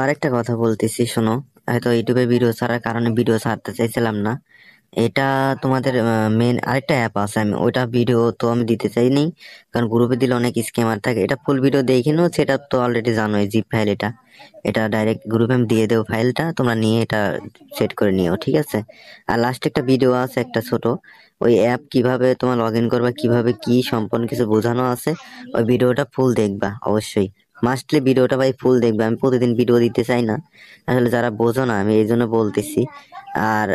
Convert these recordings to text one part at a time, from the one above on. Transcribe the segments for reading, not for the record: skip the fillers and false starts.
আরেকটা কথা বলতেছি, শোনো। হয়তো ইউটিউবে ভিডিও ছাড়ার কারণে ভিডিও ছাড়তে চাইছিলাম না। এটা তোমাদের মেন আরেকটা অ্যাপ আছে, আমি ওইটা ভিডিও তো আমি দিতে চাইনি, কারণ গ্রুপে দিলে অনেক স্ক্যামার থাকে। এটা ফুল ভিডিও দেখে নিও, সেটা তো অলরেডি জানোই, জিপ ফাইল। এটা এটা ডাইরেক্ট গ্রুপে আমি দিয়ে দেবো ফাইলটা, তোমরা নিয়ে এটা সেট করে নিও, ঠিক আছে? আর লাস্টে একটা ভিডিও আছে একটা ছোট, ওই অ্যাপ কিভাবে তোমার লগ ইন করবা, কিভাবে কি সম্পূর্ণ কিছু বোঝানো আছে। ওই ভিডিওটা ফুল দেখবা অবশ্যই, মাস্টলি ভিডিওটা ভাই ফুল দেখবে। আমি প্রতিদিন ভিডিও দিতে চাই না আসলে, যারা বোঝো না আমি এই জন্য বলতেছি। আর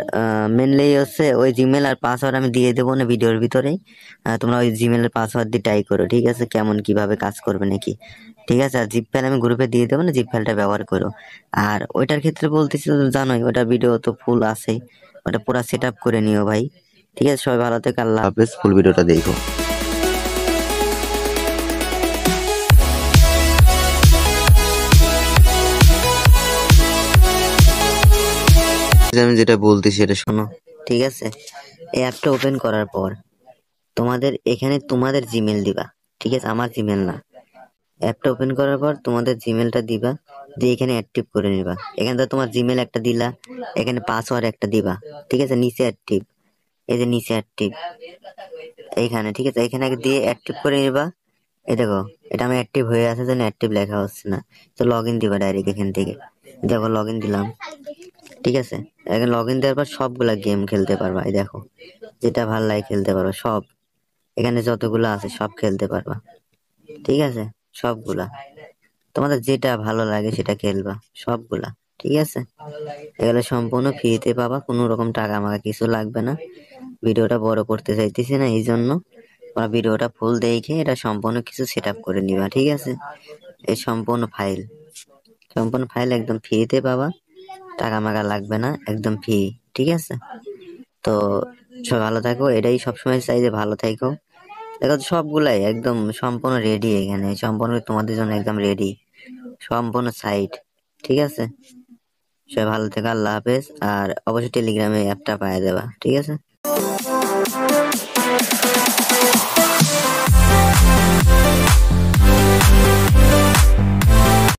মেনলি হচ্ছে ওই জিমেল আর পাসওয়ার্ড আমি দিয়ে দেবো না ভিডিওর ভিতরেই। তোমরা ওই জিমেলের পাসওয়ার্ড দিয়ে ট্রাই করো, ঠিক আছে? কেমন কিভাবে কাজ করবে নাকি, ঠিক আছে? আর জিপ ফাইল আমি গ্রুপে দিয়ে দেবো না, জিপ ফাইলটা ব্যবহার করো। আর ওইটার ক্ষেত্রে বলতেছি তো জানোই, ওটা ভিডিও তো ফুল আছে, ওটা পুরো সেট আপ করে নিও ভাই। ঠিক আছে, সবাই ভালো থেকে, আল্লাহ হাফেজ। ফুল ভিডিওটা দেখো। আমি যেটা বলতেছি এটা শোনো, ঠিক আছে? এই অ্যাপটা ওপেন করার পর তোমাদের এখানে তোমাদের জিমেল দিবা, ঠিক আছে? আমার জিমেল না। অ্যাপটা ওপেন করার পর তোমাদের জিমেলটা দিবা, দিয়ে এখানে অ্যাক্টিভ করে নিবা। এখানে তো তোমার জিমেল একটা দিলা, এখানে পাসওয়ার্ড একটা দিবা, ঠিক আছে? নিচে অ্যাক্টিভ, এই যে নিচে অ্যাক্টিভ এইখানে, ঠিক আছে? এখানে দিয়ে অ্যাক্টিভ করে নিবা। এই দেখো, এটা আমি অ্যাক্টিভ হয়ে আছে, যেন অ্যাক্টিভ লেখা হচ্ছে না। তো লগ ইন দিবা ডাইরেক্ট এখান থেকে। দেখো লগ ইন দিলাম, ঠিক আছে? এখন লগ ইন দেওয়ার পর সবগুলা গেম খেলতে পারবা। এই দেখো, যেটা ভালো লাগে খেলতে পারবা সব, এখানে যতগুলো আছে সব খেলতে পারবা, ঠিক আছে? সবগুলা তোমাদের যেটা ভালো লাগে সেটা খেলবা, সবগুলা, ঠিক আছে? এগুলো সম্পূর্ণ ফ্রিতে পাবা, কোনো রকম টাকা আমাকে কিছু লাগবে না। ভিডিওটা বড় করতে চাইতেছি না, এই জন্য তোমরা ভিডিওটা ফুল দেখে এটা সম্পূর্ণ কিছু সেট আপ করে নিবা, ঠিক আছে? এই সম্পূর্ণ ফাইল একদম ফ্রিতে পাবা, টাকা মাকা লাগবে না, একদম ফ্রি, ঠিক আছে? তো সব ভালো থাকো, এটাই সবসময় চাই যে ভালো থাকো। দেখো সবগুলাই একদম সম্পূর্ণ রেডি, এখানে সম্পূর্ণ তোমাদের জন্য একদম রেডি, সম্পূর্ণ সাইট, ঠিক আছে? সবাই ভালো থেকো, আল্লাহ হাফেজ। আর অবশ্যই টেলিগ্রামে অ্যাপটা পাঠিয়ে দেবা, ঠিক আছে?